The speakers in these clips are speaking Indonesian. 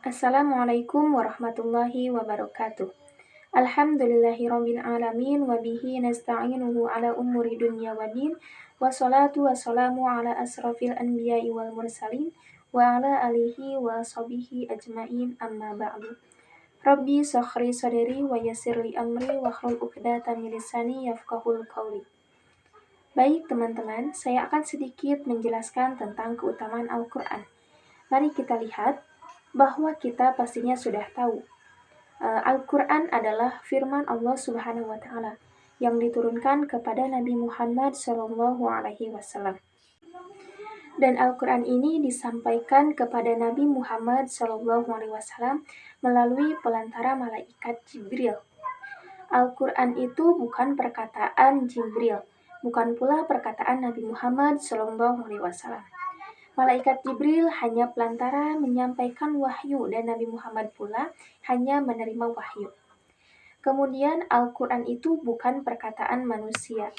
Assalamualaikum warahmatullahi wabarakatuh. Alhamdulillahirabbil alamin wa bihi nasta'inuhu ala umuri dunya waddin. Wassalatu wassalamu ala asrafil anbiya'i wal mursalin wa ala alihi wa sahbihi ajmain amma ba'du. Rabbi sakhri sadri wa yassirli amri wa hlul 'uqdatam min lisani yafqahul qawli. Baik teman-teman, saya akan sedikit menjelaskan tentang keutamaan Al-Quran. Mari kita lihat bahwa kita pastinya sudah tahu Al-Quran adalah firman Allah Subhanahu wa Ta'ala yang diturunkan kepada Nabi Muhammad SAW. Dan Al-Quran ini disampaikan kepada Nabi Muhammad SAW melalui pelantara malaikat Jibril. Al-Quran itu bukan perkataan Jibril, bukan pula perkataan Nabi Muhammad SAW. Malaikat Jibril hanya pelantara menyampaikan wahyu dan Nabi Muhammad pula hanya menerima wahyu. Kemudian Al-Quran itu bukan perkataan manusia.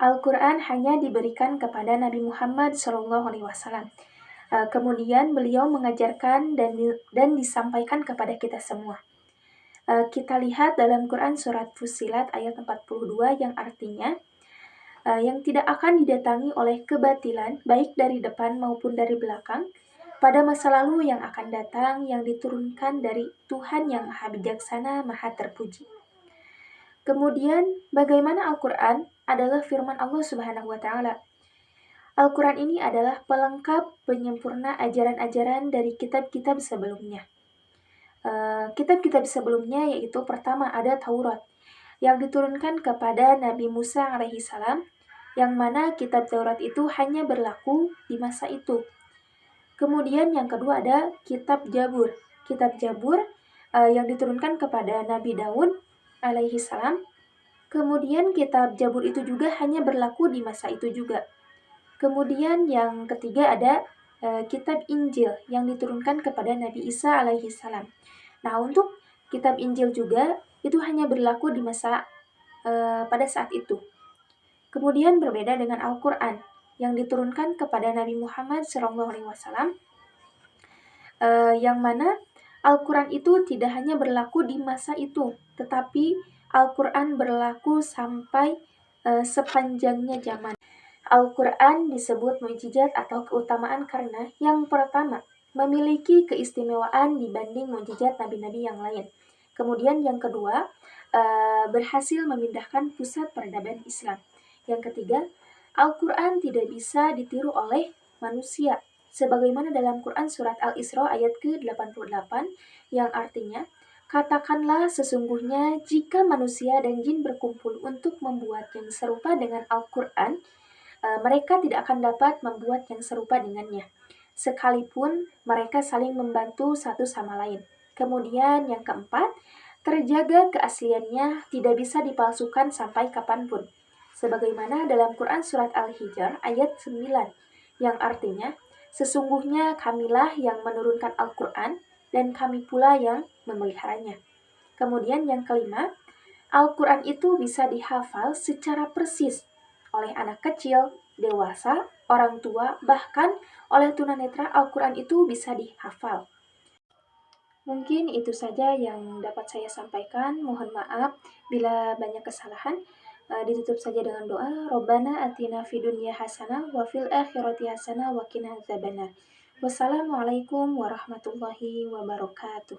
Al-Quran hanya diberikan kepada Nabi Muhammad SAW. Kemudian beliau mengajarkan dan disampaikan kepada kita semua. Kita lihat dalam Quran surat Fussilat ayat 42 yang artinya yang tidak akan didatangi oleh kebatilan baik dari depan maupun dari belakang pada masa lalu yang akan datang yang diturunkan dari Tuhan yang Maha Bijaksana, Maha Terpuji. Kemudian bagaimana Al-Quran adalah firman Allah Subhanahu wa Ta'ala. Al-Quran ini adalah pelengkap penyempurna ajaran-ajaran dari kitab-kitab sebelumnya. Kitab-kitab sebelumnya yaitu pertama ada Taurat yang diturunkan kepada Nabi Musa alaihissalam, yang mana kitab Taurat itu hanya berlaku di masa itu. Kemudian yang kedua ada kitab Jabur. Kitab Jabur yang diturunkan kepada Nabi Daud alaihissalam. Kemudian kitab Jabur itu juga hanya berlaku di masa itu juga. Kemudian yang ketiga ada kitab Injil yang diturunkan kepada Nabi Isa alaihissalam. Nah, untuk kitab Injil juga itu hanya berlaku di masa pada saat itu. Kemudian berbeda dengan Al-Quran yang diturunkan kepada Nabi Muhammad SAW, yang mana Al-Quran itu tidak hanya berlaku di masa itu, tetapi Al-Quran berlaku sampai sepanjangnya zaman. Al-Quran disebut mukjizat atau keutamaan karena yang pertama, memiliki keistimewaan dibanding mukjizat nabi-nabi yang lain. Kemudian yang kedua, berhasil memindahkan pusat peradaban Islam. Yang ketiga, Al-Quran tidak bisa ditiru oleh manusia. Sebagaimana dalam Quran surat Al-Isra ayat ke-88 yang artinya, katakanlah sesungguhnya jika manusia dan jin berkumpul untuk membuat yang serupa dengan Al-Quran, mereka tidak akan dapat membuat yang serupa dengannya, sekalipun mereka saling membantu satu sama lain. Kemudian yang keempat, terjaga keasliannya, tidak bisa dipalsukan sampai kapanpun. Sebagaimana dalam Quran surat Al-Hijr ayat 9, yang artinya, sesungguhnya kamilah yang menurunkan Al-Quran, dan kami pula yang memeliharanya. Kemudian yang kelima, Al-Quran itu bisa dihafal secara persis oleh anak kecil, dewasa, orang tua, bahkan oleh tunanetra. Al-Quran itu bisa dihafal. Mungkin itu saja yang dapat saya sampaikan. Mohon maaf bila banyak kesalahan. Ditutup saja dengan doa. Rabbana atina fid dunya hasanah wa fil akhirati hasanah wa qina adzabannar. Wassalamualaikum warahmatullahi wabarakatuh.